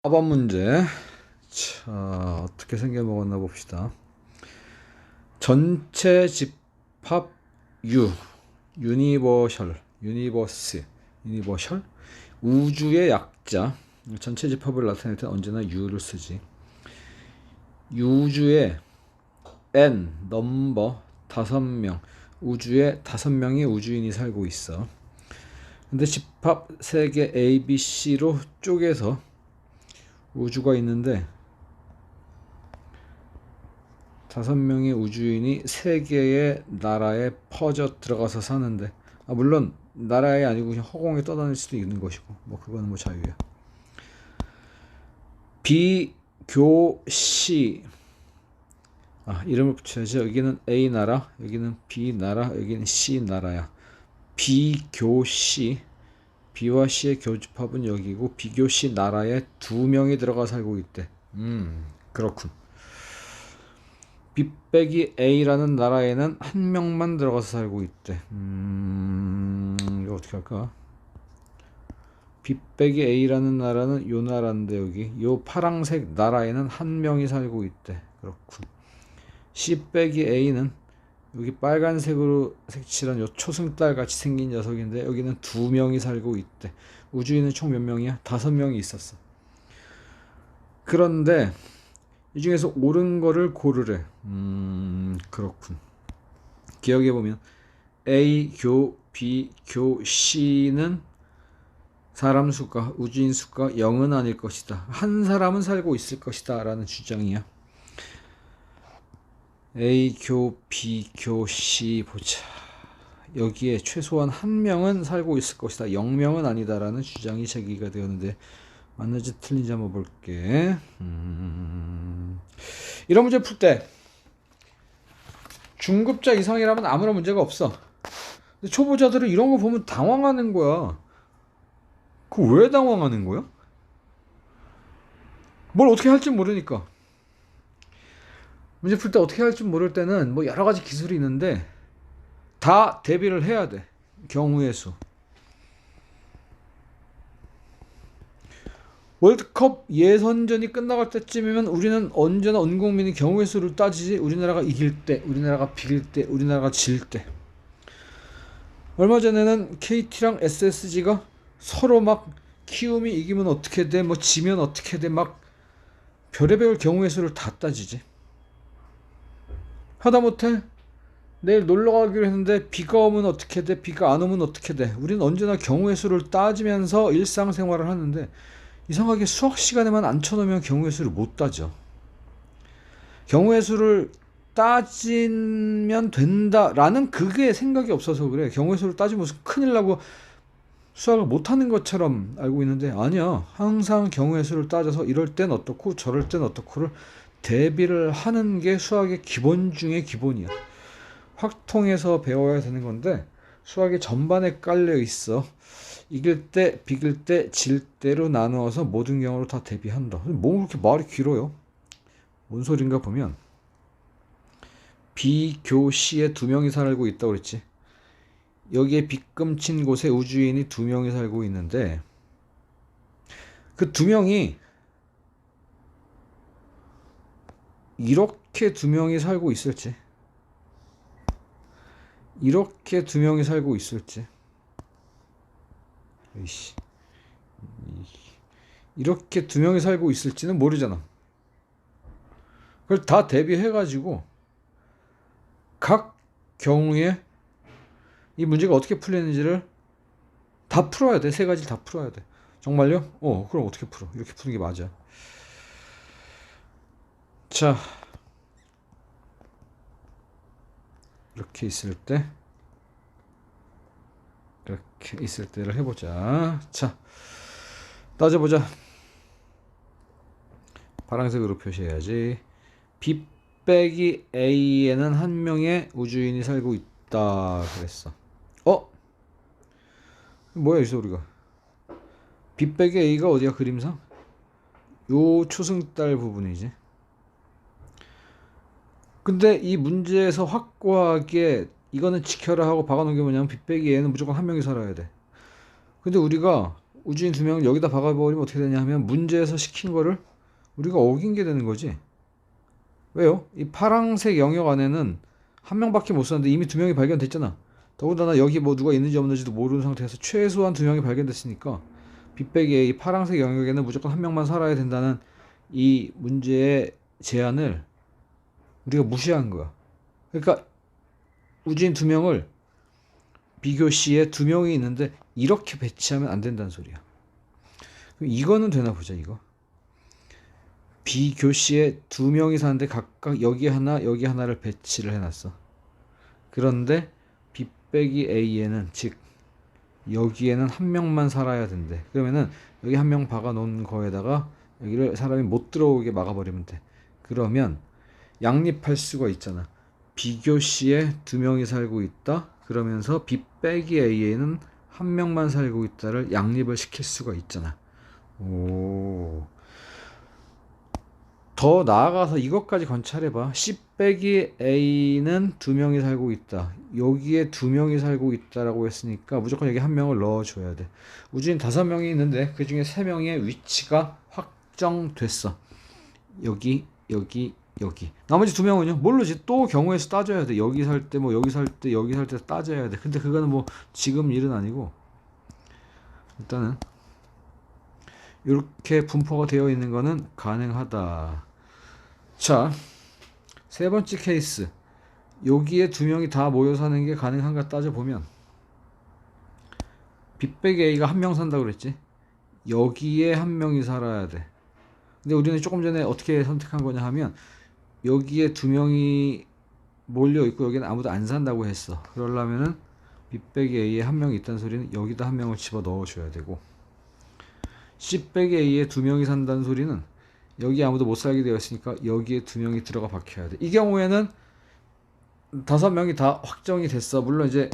4번 문제. 자, 어떻게 생겨먹었나 봅시다. 전체 집합 U, 유니버셜, 우주의 약자. 전체 집합을 나타낼 때 언제나 U를 쓰지. 우주의 N, 넘버, 5명. 우주에 5명의 우주인이 살고 있어. 근데 집합 3개 A, B, C로 쪼개서 우주가 있는데 5명의 우주인이 3개의 나라에 퍼져 들어가서 사는데, 물론 나라에 아니고 그냥 허공에 떠다닐 수도 있는 것이고, 그거는 자유야. 비교시, 이름을 붙여야지. 여기는 A 나라, 여기는 B 나라, 여기는 C 나라야. 비교시, B와 C의 교집합은 여기고 비교시 나라에 2명이 들어가 살고 있대. 그렇군. B 빼기 A라는 나라에는 1명만 들어가서 살고 있대. 이거 어떻게 할까? B 빼기 A라는 나라는 요 나라인데, 여기 요 파랑색 나라에는 1명이 살고 있대. 그렇군. C 빼기 A는 여기 빨간색으로 색칠한 요 초승달 같이 생긴 녀석인데, 여기는 2명이 살고 있대. 우주인은 총 몇 명이야? 5명이 있었어. 그런데 이 중에서 옳은 거를 고르래. 그렇군. 기억해보면 A 교, B 교, C는 사람 수가, 우주인 수가 0은 아닐 것이다. 한 사람은 살고 있을 것이다 라는 주장이야. A 교, B 교, C 보자. 여기에 최소한 1명은 살고 있을 것이다. 0명은 아니다 라는 주장이 제기가 되었는데, 맞는지 틀린지 한번 볼게. 이런 문제 풀 때 중급자 이상이라면 아무런 문제가 없어. 근데 초보자들은 이런 거 보면 당황하는 거야. 그거 왜 당황하는 거야? 뭘 어떻게 할지 모르니까. 문제 풀 때 어떻게 할지 모를 때는 여러 가지 기술이 있는데 다 대비를 해야 돼. 경우의 수. 월드컵 예선전이 끝나갈 때쯤이면 우리는 언제나 온 국민이 경우의 수를 따지지. 우리나라가 이길 때, 우리나라가 비길 때, 우리나라가 질 때. 얼마 전에는 KT랑 SSG가 서로 막 키움이 이기면 어떻게 돼, 지면 어떻게 돼, 별의별 경우의 수를 다 따지지. 하다못해 내일 놀러 가기로 했는데 비가 오면 어떻게 돼, 비가 안 오면 어떻게 돼. 우리는 언제나 경우의 수를 따지면서 일상생활을 하는데, 이상하게 수학 시간에만 앉혀놓으면 경우의 수를 못 따져. 경우의 수를 따지면 된다라는 그게 생각이 없어서 그래. 경우의 수를 따지면 무슨 큰일 나고 수학을 못하는 것처럼 알고 있는데, 아니야. 항상 경우의 수를 따져서 이럴 땐 어떻고 저럴 땐 어떻고를 대비를 하는 게 수학의 기본 중에 기본이야. 확통해서 배워야 되는 건데 수학의 전반에 깔려 있어. 이길 때, 비길 때, 질 때로 나누어서 모든 경우로 다 대비한다. 그렇게 말이 길어요? 뭔 소린가 보면, B, 교, C에 2명이 살고 있다고 그랬지. 여기에 빗금친 곳에 우주인이 2명이 살고 있는데, 그 2명이 이렇게 2명이 살고 있을지, 이렇게 2명이 살고 있을지, 이렇게 2명이 살고 있을지는 모르잖아. 그걸 다 대비해가지고 각 경우에 이 문제가 어떻게 풀리는지를 다 풀어야 돼. 3가지 다 풀어야 돼. 정말요? 그럼 어떻게 풀어? 이렇게 푸는 게 맞아. 자, 이렇게 있을 때를 해보자. 자, 따져보자. 파란색으로 표시해야지. B 빼기 A에는 1명의 우주인이 살고 있다 그랬어. 뭐야 이 소리가? B 빼기 A가 어디야, 그림상? 요 초승달 부분이지. 근데 이 문제에서 확고하게 이거는 지켜라 하고 박아놓은 게 뭐냐면, B 빼기 A는 무조건 1명이 살아야 돼. 근데 우리가 우주인 두 명을 여기다 박아버리면 어떻게 되냐 하면 문제에서 시킨 거를 우리가 어긴 게 되는 거지. 왜요? 이 파란색 영역 안에는 한 명밖에 못 사는데 이미 두 명이 발견됐잖아. 더군다나 여기 뭐 누가 있는지 없는지도 모르는 상태에서 최소한 두 명이 발견됐으니까 빅백의 이 파란색 영역에는 무조건 한 명만 살아야 된다는 이 문제의 제안을 우리가 무시한 거야. 그러니까 우주인 두 명을 비교시에 두 명이 있는데 이렇게 배치하면 안 된다는 소리야. 그럼 이거는 되나 보자. 이거 비교시에 두 명이 사는데 각각 여기 하나 여기 하나를 배치를 해놨어. 그런데 B 빼기 A에는 즉 여기에는 한 명만 살아야 된대. 그러면은 여기 한 명 박아 놓은 거에다가 여기를 사람이 못 들어오게 막아버리면 돼. 그러면 양립할 수가 있잖아. 비교시에 두 명이 살고 있다. 그러면서 B 빼기 A에는 한 명만 살고 있다를 양립을 시킬 수가 있잖아. 오. 더 나아가서 이것까지 관찰해봐. C 빼기 A는 두 명이 살고 있다. 여기에 두 명이 살고 있다라고 했으니까 무조건 여기 한 명을 넣어줘야 돼. 우주인 5명이 있는데 그 중에 3명의 위치가 확정됐어. 여기, 여기, 여기. 나머지 2명은요? 모르지. 또 경우의 수 따져야 돼. 여기 살 때, 뭐 여기 살 때, 여기 살 때 따져야 돼. 근데 그거는 뭐 지금 일은 아니고 일단은 이렇게 분포가 되어 있는 거는 가능하다. 자, 세 번째 케이스. 여기에 두 명이 다 모여 사는 게 가능한가 따져보면 빅백 A가 한 명 산다고 그랬지. 여기에 한 명이 살아야 돼. 근데 우리는 조금 전에 어떻게 선택한 거냐 하면 여기에 두 명이 몰려 있고 여기는 아무도 안 산다고 했어. 그러려면은 빅백 A에 한 명이 있다는 소리는 여기다 한 명을 집어 넣어줘야 되고 C 빼기 A에 두 명이 산다는 소리는 여기 아무도 못 살게 되어 있으니까 여기에 두 명이 들어가 박혀야 돼. 이 경우에는 5명이 다 확정이 됐어. 물론 이제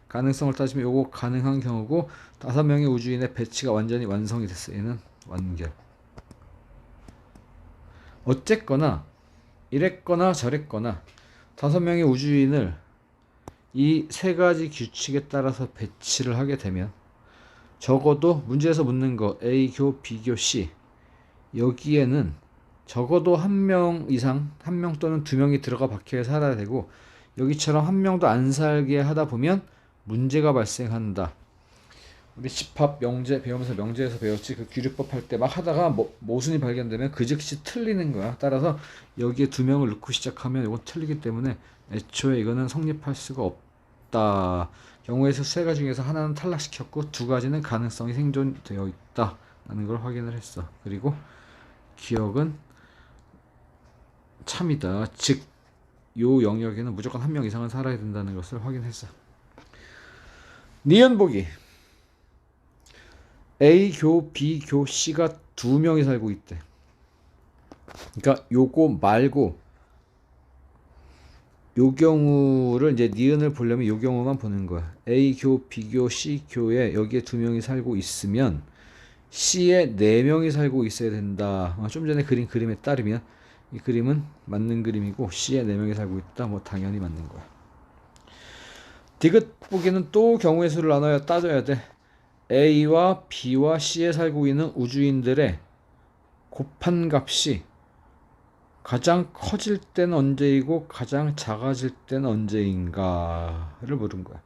가능성을 따지면 요거 가능한 경우고 5명의 우주인의 배치가 완전히 완성이 됐어. 얘는 완결. 어쨌거나 이랬거나 저랬거나 5명의 우주인을 이 세 가지 규칙에 따라서 배치를 하게 되면 적어도 문제에서 묻는 거 A 교 B 교 C 여기에는 적어도 한 명 이상, 한 명 또는 두 명이 들어가 박혀야 살아야 되고 여기처럼 한 명도 안 살게 하다 보면 문제가 발생한다. 우리 집합 명제 배우면서 명제에서 배웠지. 그 규律법 할 때 막 하다가 모순이 발견되면 그 즉시 틀리는 거야. 따라서 여기에 두 명을 넣고 시작하면 이건 틀리기 때문에 애초에 이거는 성립할 수가 없다. 경우의 수 세 가지 중에서 하나는 탈락시켰고 두 가지는 가능성이 생존되어 있다 라는 걸 확인을 했어. 그리고 기억은 참이다. 즉, 요 영역에는 무조건 한 명 이상은 살아야 된다는 것을 확인했어. 니은 보기. A 교, B 교, C가 두 명이 살고 있대. 그러니까 요거 말고 요 경우를 이제 니은을 보려면 요 경우만 보는 거야. A 교, B 교, C 교에 여기에 두 명이 살고 있으면 C에 4명이 살고 있어야 된다. 좀 전에 그린 그림에 따르면 이 그림은 맞는 그림이고 C에 4명이 살고 있다. 뭐 당연히 맞는 거야. 디귿 보기는 또 경우의 수를 나눠야 따져야 돼. A와 B와 C에 살고 있는 우주인들의 곱한 값이 가장 커질 때는 언제이고 가장 작아질 때는 언제인가를 물은 거야.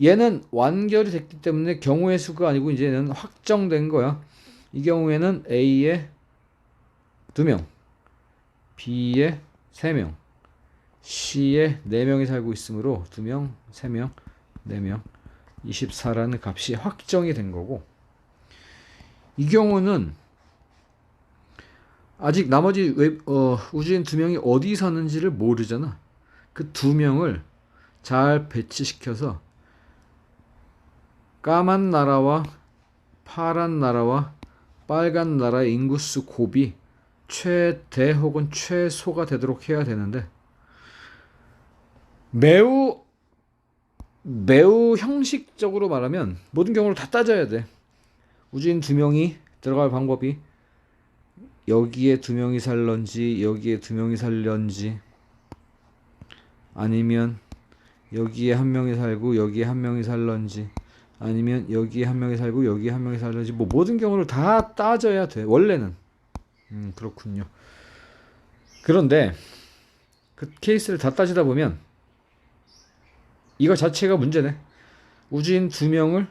얘는 완결이 됐기 때문에 경우의 수가 아니고 이제는 확정된 거야. 이 경우에는 A에 2명, B에 3명, C에 4명이 살고 있으므로 2명, 3명, 4명, 24라는 값이 확정이 된 거고 이 경우는 아직 나머지 우주인 2명이 어디 사는지를 모르잖아. 그 2명을 잘 배치시켜서 까만 나라와 파란 나라와 빨간 나라의 인구수 곱이 최대 혹은 최소가 되도록 해야 되는데 매우 형식적으로 말하면 모든 경우를 다 따져야 돼. 우주인 2명이 들어갈 방법이 여기에 2명이 살런지 여기에 2명이 살런지 아니면 여기에 한 명이 살고 여기에 한 명이 살런지, 아니면 여기에 한 명이 살고 여기에 한 명이 살런지, 뭐 모든 경우를 다 따져야 돼 원래는. 그렇군요. 그런데 그 케이스를 다 따지다 보면 이거 자체가 문제네. 우주인 두 명을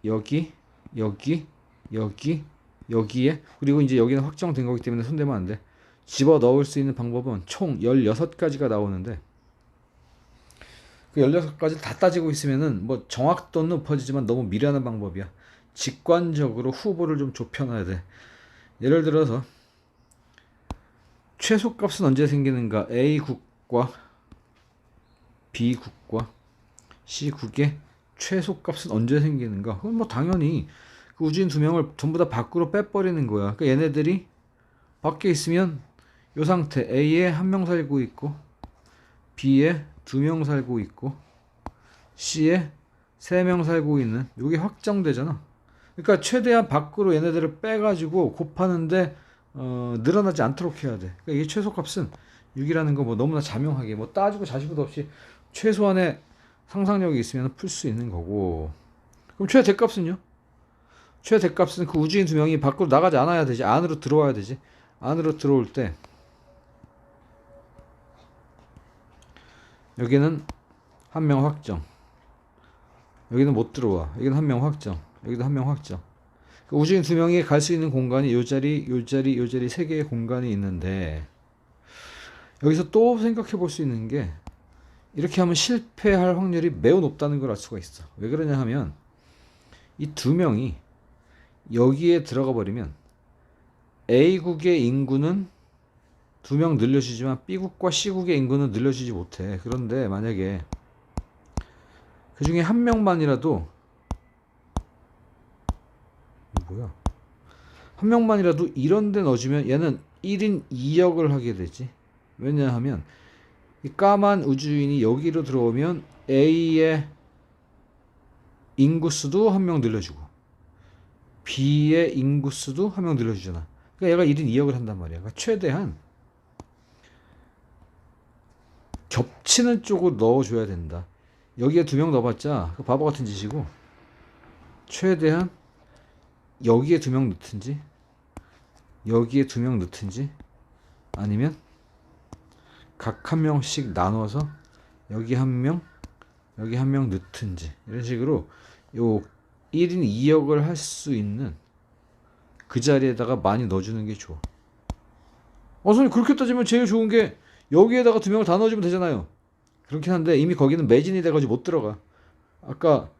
여기, 여기, 여기, 여기에, 그리고 이제 여기는 확정된 거기 때문에 손대면 안 돼. 집어 넣을 수 있는 방법은 총 16가지가 나오는데, 그 16가지 다 따지고 있으면은 뭐 정확도는 높아지지만 너무 미련한 방법이야. 직관적으로 후보를 좀 좁혀놔야 돼. 예를 들어서 최소값은 언제 생기는가? A국과 B국과 C국의 최소값은 언제 생기는가? 그건 뭐 당연히 그 우주인 두 명을 전부 다 밖으로 빼버리는 거야. 그러니까 얘네들이 밖에 있으면 이 상태, A에 한 명 살고 있고 B에 두 명 살고 있고 C에 세 명 살고 있는, 이게 확정되잖아. 그러니까 최대한 밖으로 얘네들을 빼가지고 곱하는데 늘어나지 않도록 해야 돼. 그러니까 이게 최소값은 6이라는 거 뭐 너무나 자명하게 뭐 따지고 자시고도 없이 최소한의 상상력이 있으면 풀 수 있는 거고. 그럼 최대값은요? 최대값은 그 우주인 두 명이 밖으로 나가지 않아야 되지. 안으로 들어와야 되지. 안으로 들어올 때 여기는 한 명 확정, 여기는 못 들어와, 여기는 한 명 확정, 여기도 한 명 확정. 그 우주인 두 명이 갈 수 있는 공간이 요 자리, 요 자리, 요 자리 세 개의 공간이 있는데, 여기서 또 생각해 볼 수 있는 게, 이렇게 하면 실패할 확률이 매우 높다는 걸 알 수가 있어. 왜 그러냐 하면 이 두 명이 여기에 들어가 버리면 A국의 인구는 두 명 늘려주지만 B국과 C국의 인구는 늘려주지 못해. 그런데 만약에 그 중에 한 명만이라도, 뭐야? 한 명만이라도 이런 데 넣어주면 얘는 1인 2역을 하게 되지. 왜냐하면 이 까만 우주인이 여기로 들어오면 A의 인구수도 한 명 늘려주고 B의 인구수도 한 명 늘려주잖아. 그러니까 얘가 1인 2역을 한단 말이야. 그러니까 최대한 겹치는 쪽으로 넣어줘야 된다. 여기에 두 명 넣어봤자 바보 같은 짓이고, 최대한 여기에 두 명 넣든지 여기에 두 명 넣든지, 아니면 각 한 명씩 나눠서 여기 한 명, 여기 한 명 넣든지, 이런 식으로 요 1인 2역을 할 수 있는 그 자리에다가 많이 넣어주는 게 좋아. 선생님, 그렇게 따지면 제일 좋은 게 여기에다가 두 명을 다 넣어주면 되잖아요. 그렇긴 한데 이미 거기는 매진이 돼가지고 못 들어가. 아까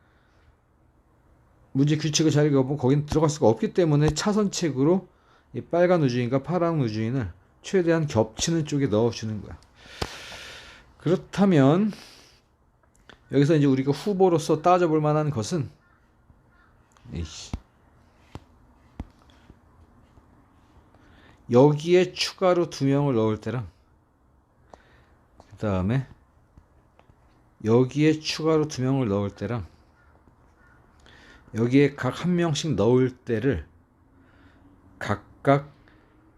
문제 규칙을 잘 읽어보면 거기는 들어갈 수가 없기 때문에 차선책으로 이 빨간 우주인과 파란 우주인을 최대한 겹치는 쪽에 넣어주는 거야. 그렇다면 여기서 이제 우리가 후보로서 따져볼 만한 것은, 여기에 추가로 두 명을 넣을 때랑, 그 다음에 여기에 추가로 두 명을 넣을 때랑, 여기에 각 한 명씩 넣을 때를 각각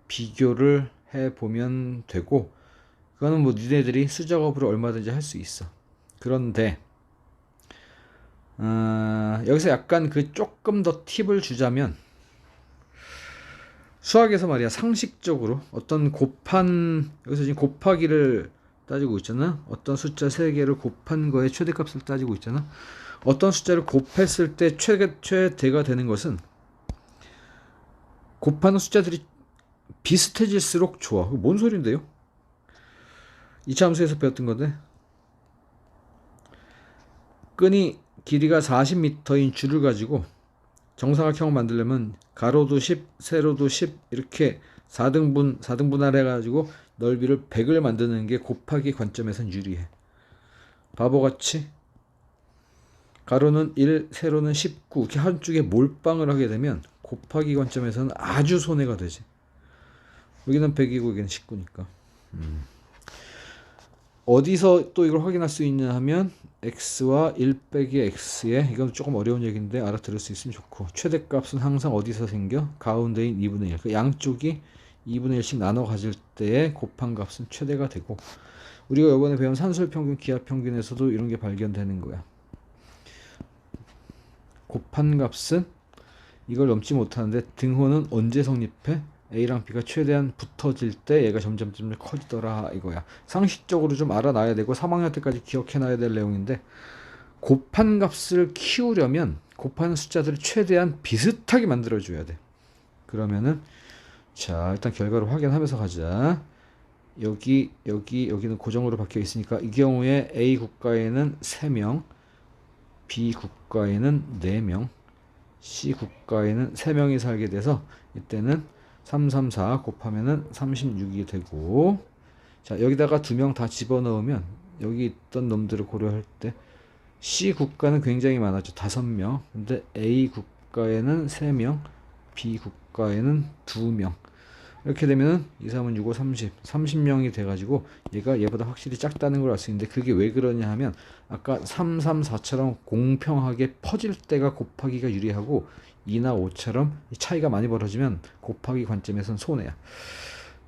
비교를 해보면 되고, 그거는 뭐 니네들이 수작업으로 얼마든지 할 수 있어. 그런데 여기서 약간 그 조금 더 팁을 주자면, 수학에서 말이야, 상식적으로 어떤 여기서 지금 곱하기를 따지고 있잖아. 어떤 숫자 3개를 곱한 거에 최대값을 따지고 있잖아. 어떤 숫자를 곱했을 때 최대가 되는 것은 곱하는 숫자들이 비슷해질수록 좋아. 뭔 소린데요? 2차 함수에서 배웠던 건데, 끈이 길이가 40m인 줄을 가지고 정사각형을 만들려면 가로도 10, 세로도 10 이렇게 4등분할 해가지고 넓이를 100을 만드는 게 곱하기 관점에선 유리해. 바보같이 가로는 1, 세로는 19 이렇게 한쪽에 몰빵을 하게 되면 곱하기 관점에서는 아주 손해가 되지. 여기는 100이고 여기는 19니까. 어디서 또 이걸 확인할 수 있냐 하면 x와 1 빼기 x에, 이건 조금 어려운 얘기인데 알아들을 수 있으면 좋고, 최대값은 항상 어디서 생겨? 가운데인 2분의 1. 그 양쪽이 2분의 1씩 나눠 가질 때의 곱한 값은 최대가 되고, 우리가 이번에 배운 산술 평균, 기하 평균에서도 이런 게 발견되는 거야. 곱한 값은 이걸 넘지 못하는데 등호는 언제 성립해? A랑 B가 최대한 붙어질 때 얘가 점점 커지더라 이거야. 상식적으로 좀 알아놔야 되고 3학년 때까지 기억해놔야 될 내용인데, 곱한 값을 키우려면 곱하는 숫자들을 최대한 비슷하게 만들어줘야 돼. 그러면은 자, 일단 결과를 확인하면서 가자. 여기는 고정으로 박혀 있으니까 이 경우에 A 국가에는 3명, B 국가에는 4명, C 국가에는 3명이 살게 돼서 이때는 334 곱하면은 36이 되고, 자, 여기다가 2명 다 집어넣으면 여기 있던 놈들을 고려할 때 C 국가는 굉장히 많았죠. 5명. 근데 A 국가에는 3명, B 국가에는 2명. 이렇게 되면은 2, 3은 6, 5, 30명이 돼가지고 얘가 얘보다 확실히 작다는 걸 알 수 있는데, 그게 왜 그러냐 하면 아까 3, 3, 4처럼 공평하게 퍼질 때가 곱하기가 유리하고 2나 5처럼 차이가 많이 벌어지면 곱하기 관점에선 손해야.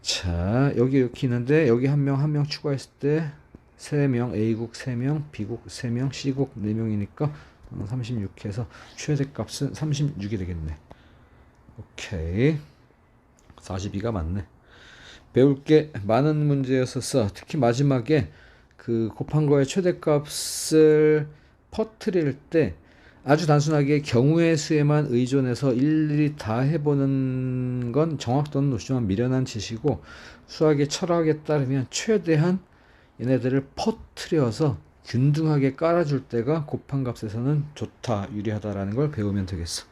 자, 여기 이렇게 있는데 여기 한 명 추가했을 때 3명, A국 3명, B국 3명, C국 4명이니까 36 해서 최대값은 36이 되겠네. 오케이. 42가 맞네. 배울 게 많은 문제였었어. 특히 마지막에 그 곱한 거의 최대값을 퍼뜨릴 때 아주 단순하게 경우의 수에만 의존해서 일일이 다 해보는 건 정확도는 높지만 미련한 짓이고, 수학의 철학에 따르면 최대한 얘네들을 퍼뜨려서 균등하게 깔아줄 때가 곱한 값에서는 좋다, 유리하다라는 걸 배우면 되겠어.